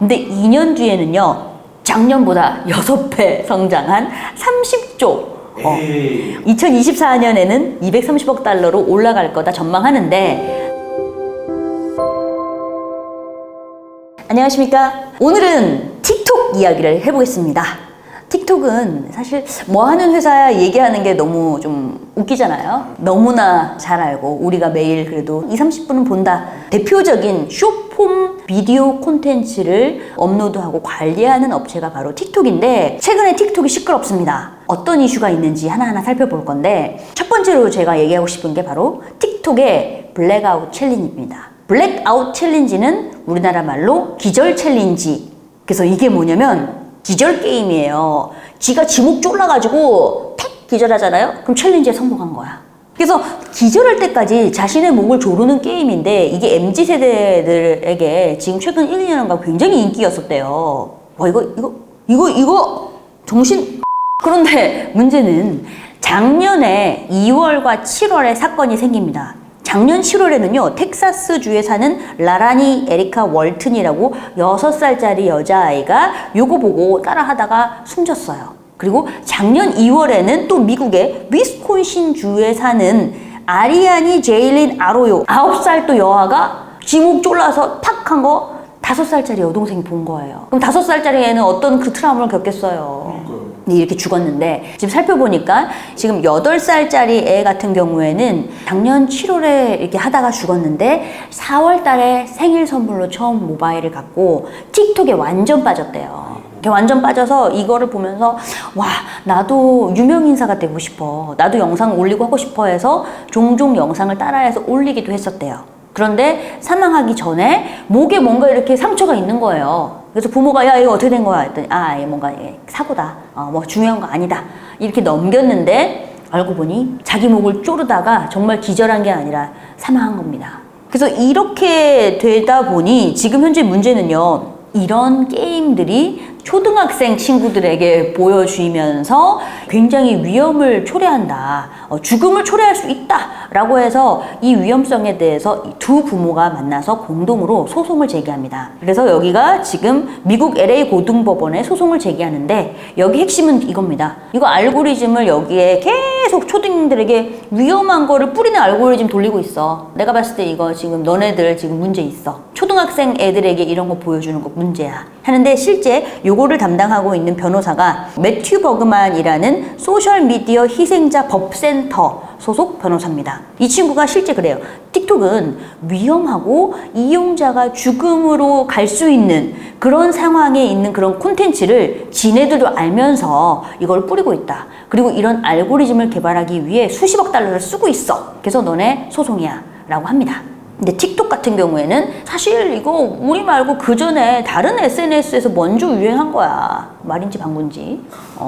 근데 2년 뒤에는요, 작년보다 6배 성장한 30조. 2024년에는 230억 달러로 올라갈 거다 전망하는데, 안녕하십니까? 오늘은 틱톡 이야기를 해보겠습니다. 틱톡은 사실 뭐 하는 회사야 얘기하는 게 너무 좀 웃기잖아요. 너무나 잘 알고 우리가 매일 그래도 20-30분은 본다. 대표적인 숏폼 비디오 콘텐츠를 업로드하고 관리하는 업체가 바로 틱톡인데, 최근에 틱톡이 시끄럽습니다. 어떤 이슈가 있는지 하나하나 살펴볼 건데, 첫 번째로 제가 얘기하고 싶은 게 바로 틱톡의 블랙아웃 챌린지입니다. 블랙아웃 챌린지는 우리나라 말로 기절 챌린지. 그래서 이게 뭐냐면 기절 게임이에요. 지가 지목 졸라가지고 탁 기절하잖아요? 그럼 챌린지에 성공한 거야. 그래서 기절할 때까지 자신의 목을 조르는 게임인데, 이게 MZ세대들에게 지금 최근 1, 2년간 굉장히 인기였었대요. 와, 이거 정신. 그런데 문제는 작년에 2월과 7월에 사건이 생깁니다. 작년 7월에는요, 텍사스주에 사는 라라니 에리카 월튼이라고 6살짜리 여자아이가 요거 보고 따라하다가 숨졌어요. 그리고 작년 2월에는 또 미국의 위스콘신주에 사는 아리아니 제일린 아로요 9살 또 여아가 지목 졸라서 탁 한 거 5살짜리 여동생이 본 거예요. 그럼 5살짜리 애는 어떤 그 트라우마를 겪겠어요. 이렇게 죽었는데, 지금 살펴보니까 지금 8살짜리 애 같은 경우에는 작년 7월에 이렇게 하다가 죽었는데 4월 달에 생일 선물로 처음 모바일을 갖고 틱톡에 완전 빠졌대요. 완전 빠져서 이거를 보면서 와, 나도 유명인사가 되고 싶어, 나도 영상 올리고 하고 싶어 해서 종종 영상을 따라해서 올리기도 했었대요. 그런데 사망하기 전에 목에 뭔가 이렇게 상처가 있는 거예요. 그래서 부모가 야, 이거 어떻게 된 거야? 했더니 얘 뭔가 사고다. 뭐 중요한 거 아니다. 이렇게 넘겼는데 알고 보니 자기 목을 조르다가 정말 기절한 게 아니라 사망한 겁니다. 그래서 이렇게 되다 보니 지금 현재 문제는요, 이런 게임들이 초등학생 친구들에게 보여주면서 굉장히 위험을 초래한다, 죽음을 초래할 수 있다 라고 해서 이 위험성에 대해서 두 부모가 만나서 공동으로 소송을 제기합니다. 그래서 여기가 지금 미국 LA 고등법원에 소송을 제기하는데, 여기 핵심은 이겁니다. 이거 알고리즘을 여기에 계속 초딩들에게 위험한 거를 뿌리는 알고리즘 돌리고 있어. 내가 봤을 때 이거 지금 너네들 지금 문제 있어. 초등학생 애들에게 이런 거 보여주는 거 문제야 하는데, 실제 요거를 담당하고 있는 변호사가 매튜 버그만이라는 소셜미디어 희생자 법센터 소속 변호사입니다. 이 친구가 실제 그래요. 틱톡은 위험하고 이용자가 죽음으로 갈 수 있는 그런 상황에 있는 그런 콘텐츠를 지네들도 알면서 이걸 뿌리고 있다. 그리고 이런 알고리즘을 개발하기 위해 수십억 달러를 쓰고 있어. 그래서 너네 소송이야 라고 합니다. 근데 틱톡 같은 경우에는 사실 이거 우리 말고 그 전에 다른 SNS에서 먼저 유행한 거야. 말인지 방구인지.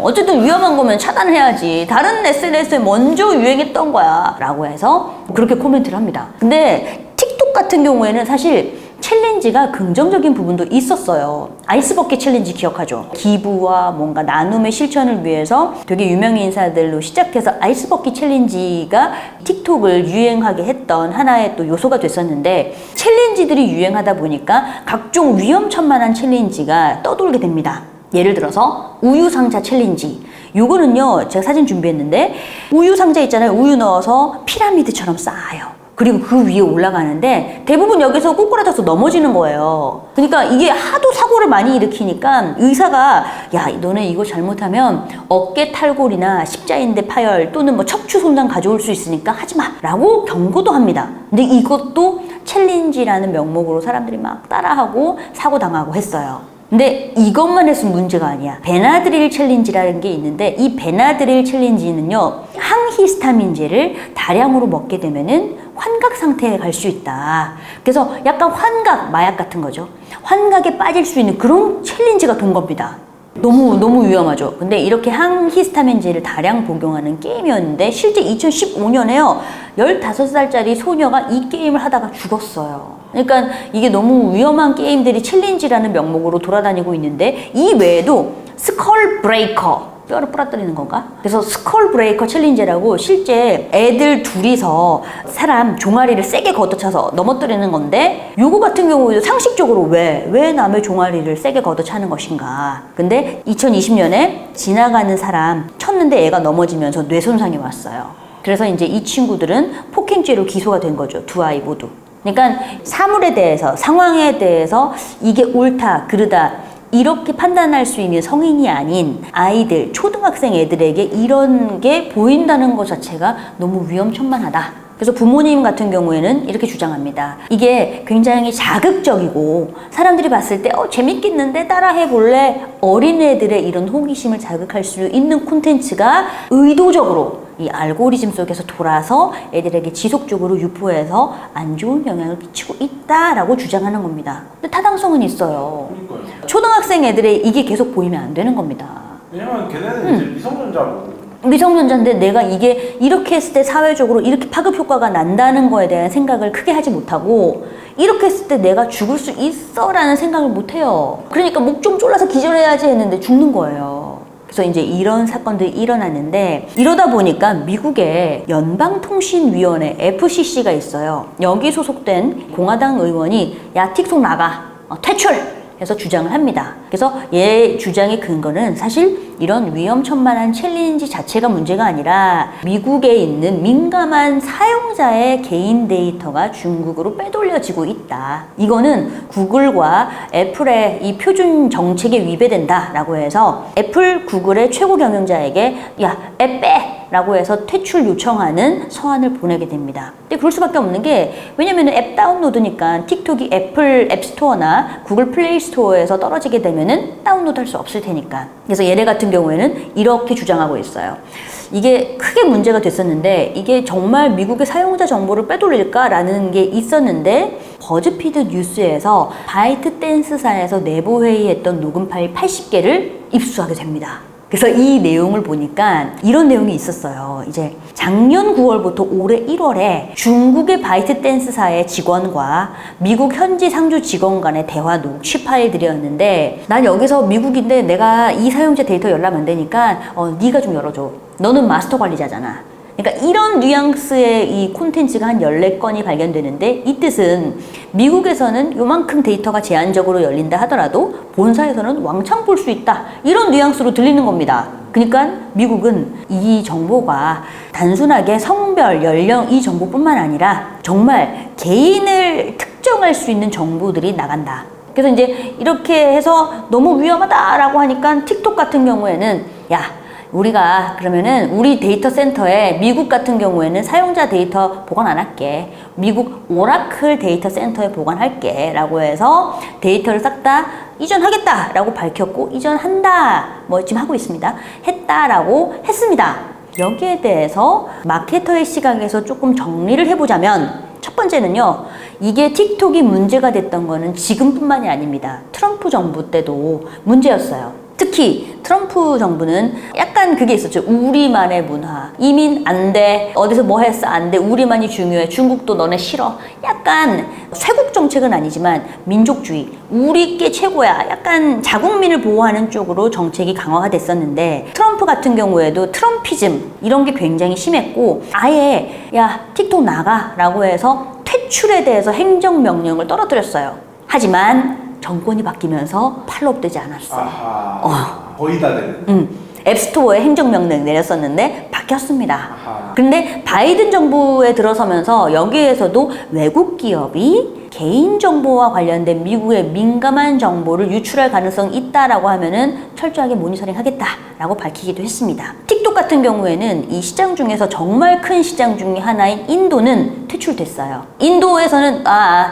어쨌든 위험한 거면 차단해야지. 다른 SNS에 먼저 유행했던 거야 라고 해서 그렇게 코멘트를 합니다. 근데 틱톡 같은 경우에는 사실 챌린지가 긍정적인 부분도 있었어요. 아이스버킷 챌린지 기억하죠? 기부와 뭔가 나눔의 실천을 위해서 되게 유명 인사들로 시작해서 아이스버킷 챌린지가 틱톡을 유행하게 했던 하나의 또 요소가 됐었는데, 챌린지들이 유행하다 보니까 각종 위험천만한 챌린지가 떠돌게 됩니다. 예를 들어서 우유 상자 챌린지. 요거는요, 제가 사진 준비했는데, 우유 상자 있잖아요. 우유 넣어서 피라미드처럼 쌓아요. 그리고 그 위에 올라가는데 대부분 여기서 꼬꾸라져서 넘어지는 거예요. 그러니까 이게 하도 사고를 많이 일으키니까 의사가 야, 너네 이거 잘못하면 어깨 탈골이나 십자인대 파열 또는 뭐 척추 손상 가져올 수 있으니까 하지 마 라고 경고도 합니다. 근데 이것도 챌린지라는 명목으로 사람들이 막 따라하고 사고 당하고 했어요. 근데 이것만 해서 문제가 아니야. 베나드릴 챌린지라는 게 있는데, 이 베나드릴 챌린지는요, 항히스타민제를 다량으로 먹게 되면은 환각 상태에 갈 수 있다. 그래서 약간 환각, 마약 같은 거죠. 환각에 빠질 수 있는 그런 챌린지가 된 겁니다. 너무 위험하죠. 근데 이렇게 항히스타민제를 다량 복용하는 게임이었는데, 실제 2015년에요 15살짜리 소녀가 이 게임을 하다가 죽었어요. 그러니까 이게 너무 위험한 게임들이 챌린지라는 명목으로 돌아다니고 있는데, 이 외에도 스컬 브레이커 뼈를 부러뜨리는 건가? 그래서 스컬 브레이커 챌린지라고 실제 애들 둘이서 사람 종아리를 세게 걷어차서 넘어뜨리는 건데 요거 같은 경우에도 상식적으로 왜 남의 종아리를 세게 걷어차는 것인가. 근데 2020년에 지나가는 사람 쳤는데 애가 넘어지면서 뇌 손상이 왔어요. 그래서 이제 이 친구들은 폭행죄로 기소가 된 거죠. 두 아이 모두. 그러니까 사물에 대해서, 상황에 대해서 이게 옳다, 그르다 이렇게 판단할 수 있는 성인이 아닌 아이들, 초등학생 애들에게 이런 게 보인다는 것 자체가 너무 위험천만하다. 그래서 부모님 같은 경우에는 이렇게 주장합니다. 이게 굉장히 자극적이고 사람들이 봤을 때 재밌겠는데 따라해 볼래? 어린애들의 이런 호기심을 자극할 수 있는 콘텐츠가 의도적으로 이 알고리즘 속에서 돌아서 애들에게 지속적으로 유포해서 안 좋은 영향을 끼치고 있다라고 주장하는 겁니다. 근데 타당성은 있어요. 그러니까요. 초등학생 애들의 이게 계속 보이면 안 되는 겁니다. 왜냐면 걔네는 이제 미성년자고. 미성년자인데 내가 이게 이렇게 했을 때 사회적으로 이렇게 파급 효과가 난다는 거에 대한 생각을 크게 하지 못하고 이렇게 했을 때 내가 죽을 수 있어 라는 생각을 못해요. 그러니까 목 좀 졸라서 기절해야지 했는데 죽는 거예요. 그래서 이제 이런 사건들이 일어났는데 이러다 보니까 미국의 연방통신위원회 FCC가 있어요. 여기 소속된 공화당 의원이 야 틱톡 나가 퇴출 해서 주장을 합니다. 그래서 얘 주장의 근거는 사실 이런 위험천만한 챌린지 자체가 문제가 아니라 미국에 있는 민감한 사용자의 개인 데이터가 중국으로 빼돌려지고 있다. 이거는 구글과 애플의 이 표준 정책에 위배된다라고 해서 애플, 구글의 최고 경영자에게 야, 앱 빼! 라고 해서 퇴출 요청하는 서한을 보내게 됩니다. 근데 그럴 수밖에 없는 게 왜냐면 앱 다운로드니까 틱톡이 애플 앱스토어나 구글 플레이 스토어에서 떨어지게 되면은 다운로드 할 수 없을 테니까. 그래서 얘네 같은 경우에는 이렇게 주장하고 있어요. 이게 크게 문제가 됐었는데 이게 정말 미국의 사용자 정보를 빼돌릴까라는 게 있었는데 버즈피드 뉴스에서 바이트 댄스사에서 내부 회의했던 녹음 파일 80개를 입수하게 됩니다. 그래서 이 내용을 보니까 이런 내용이 있었어요. 이제 작년 9월부터 올해 1월에 중국의 바이트 댄스사의 직원과 미국 현지 상주 직원 간의 대화 녹취 파일들이었는데 난 여기서 미국인데 내가 이 사용자 데이터 열람 안 되니까 네가 좀 열어줘. 너는 마스터 관리자잖아. 그러니까 이런 뉘앙스의 이 콘텐츠가 한 14건이 발견되는데 이 뜻은 미국에서는 요만큼 데이터가 제한적으로 열린다 하더라도 본사에서는 왕창 볼 수 있다. 이런 뉘앙스로 들리는 겁니다. 그러니까 미국은 이 정보가 단순하게 성별, 연령 이 정보뿐만 아니라 정말 개인을 특정할 수 있는 정보들이 나간다. 그래서 이제 이렇게 해서 너무 위험하다라고 하니까 틱톡 같은 경우에는 야, 우리가 그러면은 우리 데이터 센터에 미국 같은 경우에는 사용자 데이터 보관 안 할게. 미국 오라클 데이터 센터에 보관할게 라고 해서 데이터를 싹 다 이전하겠다 라고 밝혔고 이전한다 뭐 지금 하고 있습니다. 했다라고 했습니다. 여기에 대해서 마케터의 시각에서 조금 정리를 해보자면 첫 번째는요. 이게 틱톡이 문제가 됐던 거는 지금뿐만이 아닙니다. 트럼프 정부 때도 문제였어요. 특히 트럼프 정부는 약간 그게 있었죠. 우리만의 문화. 이민 안 돼. 어디서 뭐 했어? 안 돼. 우리만이 중요해. 중국도 너네 싫어. 약간 쇄국 정책은 아니지만 민족주의. 우리 게 최고야. 약간 자국민을 보호하는 쪽으로 정책이 강화가 됐었는데 트럼프 같은 경우에도 트럼피즘 이런 게 굉장히 심했고 아예 야 틱톡 나가 라고 해서 퇴출에 대해서 행정명령을 떨어뜨렸어요. 하지만 정권이 바뀌면서 팔로업 되지 않았어. 아하, 거의 다 되는. 앱스토어에 행정명령 내렸었는데 바뀌었습니다. 아하. 근데 바이든 정부에 들어서면서 여기에서도 외국 기업이 개인정보와 관련된 미국의 민감한 정보를 유출할 가능성이 있다라고 하면은 철저하게 모니터링 하겠다라고 밝히기도 했습니다. 틱톡 같은 경우에는 이 시장 중에서 정말 큰 시장 중에 하나인 인도는 퇴출됐어요. 인도에서는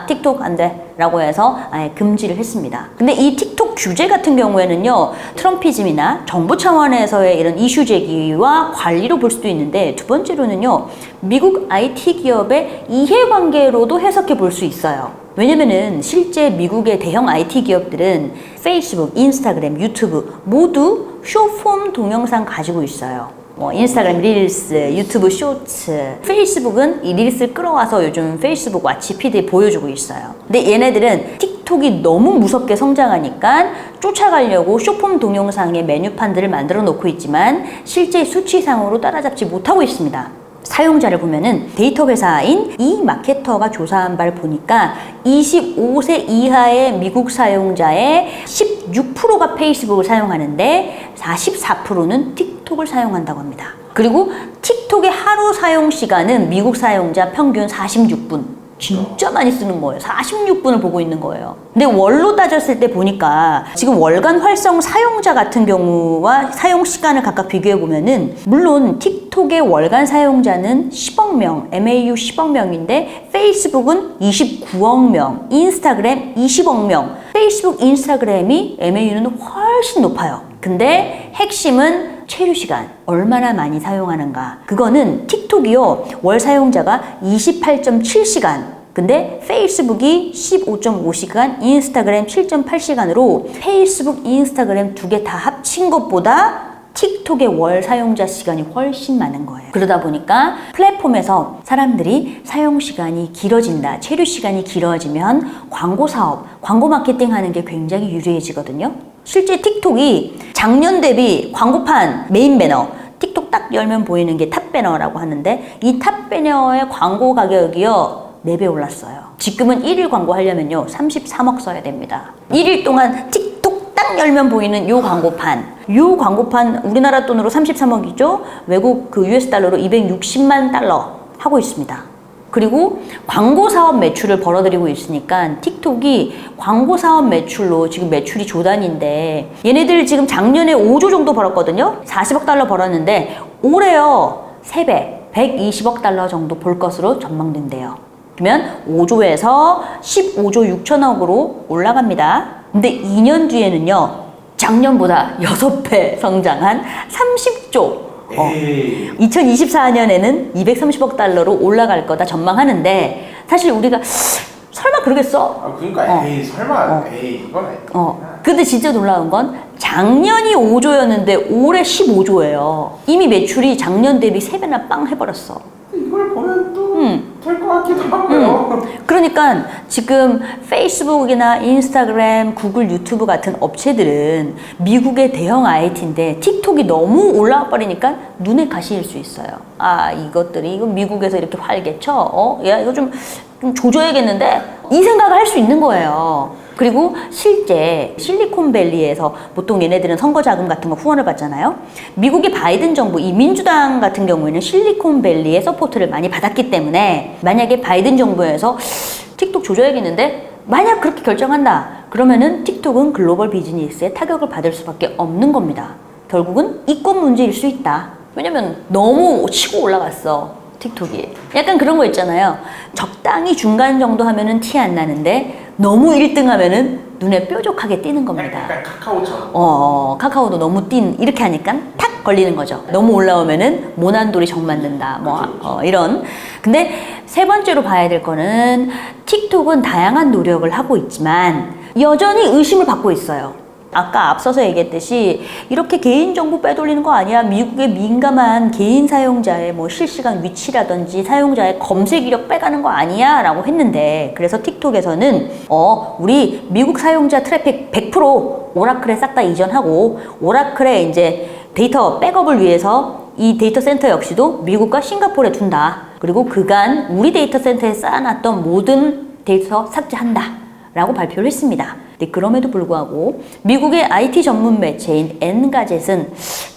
틱톡 안 돼. 라고 해서 아예 금지를 했습니다. 근데 이 틱톡 규제 같은 경우에는요, 트럼피즘이나 정부 차원에서의 이런 이슈 제기와 관리로 볼 수도 있는데, 두 번째로는요, 미국 IT 기업의 이해관계로도 해석해 볼 수 있어요. 왜냐면은 실제 미국의 대형 IT 기업들은 페이스북, 인스타그램, 유튜브 모두 쇼폼 동영상 가지고 있어요. 인스타그램 릴스, 유튜브 쇼츠, 페이스북은 이 릴스를 끌어와서 요즘 페이스북 와치 피드에 보여주고 있어요. 근데 얘네들은 틱톡 틱톡이 너무 무섭게 성장하니까 쫓아가려고 쇼폼 동영상의 메뉴판들을 만들어 놓고 있지만 실제 수치상으로 따라잡지 못하고 있습니다. 사용자를 보면은 데이터 회사인 이마케터가 조사한 바를 보니까 25세 이하의 미국 사용자의 16%가 페이스북을 사용하는데 44%는 틱톡을 사용한다고 합니다. 그리고 틱톡의 하루 사용 시간은 미국 사용자 평균 46분. 진짜 많이 쓰는 거예요. 46분을 보고 있는 거예요. 근데 월로 따졌을 때 보니까 지금 월간 활성 사용자 같은 경우와 사용 시간을 각각 비교해 보면은 물론 틱톡의 월간 사용자는 10억 명, MAU 10억 명인데 페이스북은 29억 명, 인스타그램 20억 명. 페이스북, 인스타그램이 MAU는 훨씬 높아요. 근데 핵심은 체류 시간, 얼마나 많이 사용하는가. 그거는 틱톡이요, 월 사용자가 28.7시간. 근데 페이스북이 15.5시간, 인스타그램 7.8시간으로 페이스북, 인스타그램 두 개 다 합친 것보다 틱톡의 월 사용자 시간이 훨씬 많은 거예요. 그러다 보니까 플랫폼에서 사람들이 사용 시간이 길어진다, 체류 시간이 길어지면 광고 사업, 광고 마케팅 하는 게 굉장히 유리해지거든요. 실제 틱톡이 작년 대비 광고판 메인 배너, 틱톡 딱 열면 보이는 게 탑 배너라고 하는데 이 탑 배너의 광고 가격이요 4배 올랐어요. 지금은 1일 광고 하려면요 33억 써야 됩니다. 1일 동안 틱톡 딱 열면 보이는 요 광고판 우리나라 돈으로 33억이죠. 외국 그 US 달러로 260만 달러 하고 있습니다. 그리고 광고 사업 매출을 벌어들이고 있으니까 틱톡이 광고 사업 매출로 지금 매출이 조단인데 얘네들 지금 작년에 5조 정도 벌었거든요. 40억 달러 벌었는데 올해요 3배 120억 달러 정도 벌 것으로 전망된대요. 그러면 5조에서 15조 6천억으로 올라갑니다. 근데 2년 뒤에는요 작년보다 6배 성장한 30조 2024년에는 230억 달러로 올라갈 거다 전망하는데 사실 우리가 설마 그러겠어? 그러니까 설마 이건 아니야. 근데 진짜 놀라운 건 작년이 5조였는데 올해 15조예요. 이미 매출이 작년 대비 3배나 빵 해버렸어. 이걸 보면 또 될 것 같기도 하고요. 그러니까 지금 페이스북이나 인스타그램, 구글, 유튜브 같은 업체들은 미국의 대형 IT인데 틱톡이 너무 올라와 버리니까 눈에 가시일 수 있어요. 아, 이것들이 이거 미국에서 이렇게 활개쳐? 야, 이거 좀 조져야겠는데? 이 생각을 할 수 있는 거예요. 그리고 실제 실리콘밸리에서 보통 얘네들은 선거 자금 같은 거 후원을 받잖아요. 미국의 바이든 정부, 이 민주당 같은 경우에는 실리콘밸리의 서포트를 많이 받았기 때문에 만약에 바이든 정부에서 틱톡 조져야겠는데 만약 그렇게 결정한다 그러면은 틱톡은 글로벌 비즈니스에 타격을 받을 수밖에 없는 겁니다. 결국은 이권 문제일 수 있다. 왜냐면 너무 치고 올라갔어 틱톡이. 약간 그런 거 있잖아요. 적당히 중간 정도 하면은 티 안 나는데 너무 1등 하면은 눈에 뾰족하게 띄는 겁니다. 약간 카카오처럼. 카카오도 너무 이렇게 하니까 탁 걸리는 거죠. 너무 올라오면은 모난돌이 정 맞는다. 이런. 근데 세 번째로 봐야 될 거는 틱톡은 다양한 노력을 하고 있지만 여전히 의심을 받고 있어요. 아까 앞서서 얘기했듯이 이렇게 개인정보 빼돌리는 거 아니야? 미국의 민감한 개인 사용자의 뭐 실시간 위치라든지 사용자의 검색 이력 빼가는 거 아니야? 라고 했는데 그래서 틱톡에서는 우리 미국 사용자 트래픽 100% 오라클에 싹 다 이전하고 오라클에 이제 데이터 백업을 위해서 이 데이터 센터 역시도 미국과 싱가포르에 둔다. 그리고 그간 우리 데이터 센터에 쌓아놨던 모든 데이터 삭제한다. 라고 발표를 했습니다. 근데 그럼에도 불구하고 미국의 IT 전문 매체인 엔가젯은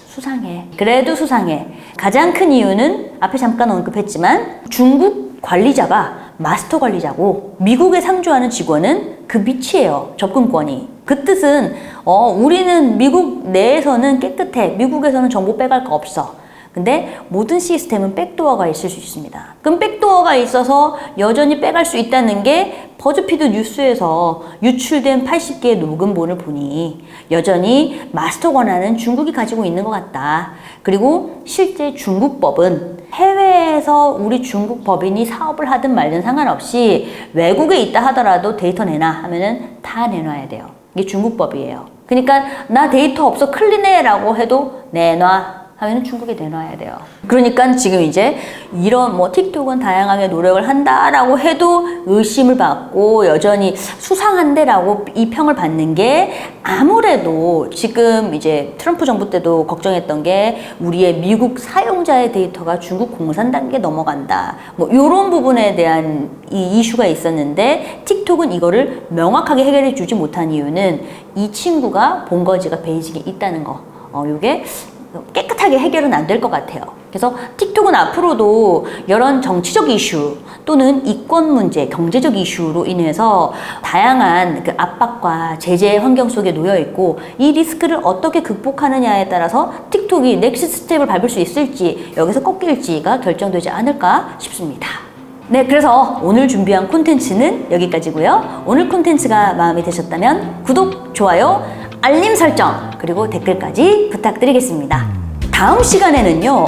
수상해. 그래도 수상해. 가장 큰 이유는 앞에 잠깐 언급했지만 중국 관리자가 마스터 관리자고 미국에 상주하는 직원은 그 밑이에요. 접근권이. 그 뜻은 우리는 미국 내에서는 깨끗해. 미국에서는 정보 빼갈 거 없어. 근데 모든 시스템은 백도어가 있을 수 있습니다. 그럼 백도어가 있어서 여전히 빼갈 수 있다는 게 버즈피드 뉴스에서 유출된 80개의 녹음본을 보니 여전히 마스터 권한은 중국이 가지고 있는 것 같다. 그리고 실제 중국법은 해외에서 우리 중국 법인이 사업을 하든 말든 상관없이 외국에 있다 하더라도 데이터 내놔 하면은 다 내놔야 돼요. 이게 중국법이에요. 그러니까 나 데이터 없어 클린해 라고 해도 내놔. 하면 중국에 내놔야 돼요. 그러니까 지금 이제 이런 뭐 틱톡은 다양하게 노력을 한다라고 해도 의심을 받고 여전히 수상한데라고 이 평을 받는 게 아무래도 지금 이제 트럼프 정부 때도 걱정했던 게 우리의 미국 사용자의 데이터가 중국 공산 단계에 넘어간다. 뭐 이런 부분에 대한 이 이슈가 있었는데 틱톡은 이거를 명확하게 해결해 주지 못한 이유는 이 친구가 본거지가 베이징에 있다는 거. 요게 깨끗하게 해결은 안 될 것 같아요. 그래서 틱톡은 앞으로도 이런 정치적 이슈 또는 이권 문제, 경제적 이슈로 인해서 다양한 그 압박과 제재 환경 속에 놓여 있고 이 리스크를 어떻게 극복하느냐에 따라서 틱톡이 넥스트 스텝을 밟을 수 있을지 여기서 꺾일지가 결정되지 않을까 싶습니다. 네, 그래서 오늘 준비한 콘텐츠는 여기까지고요. 오늘 콘텐츠가 마음에 드셨다면 구독, 좋아요, 알림 설정 그리고 댓글까지 부탁드리겠습니다. 다음 시간에는요,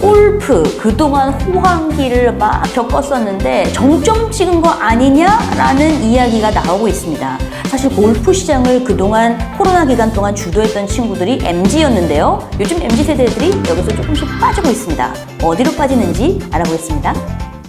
골프 그동안 호황기를 막 겪었었는데 정점 찍은 거 아니냐라는 이야기가 나오고 있습니다. 사실 골프 시장을 그동안 코로나 기간 동안 주도했던 친구들이 MZ였는데요. 요즘 MZ 세대들이 여기서 조금씩 빠지고 있습니다. 어디로 빠지는지 알아보겠습니다.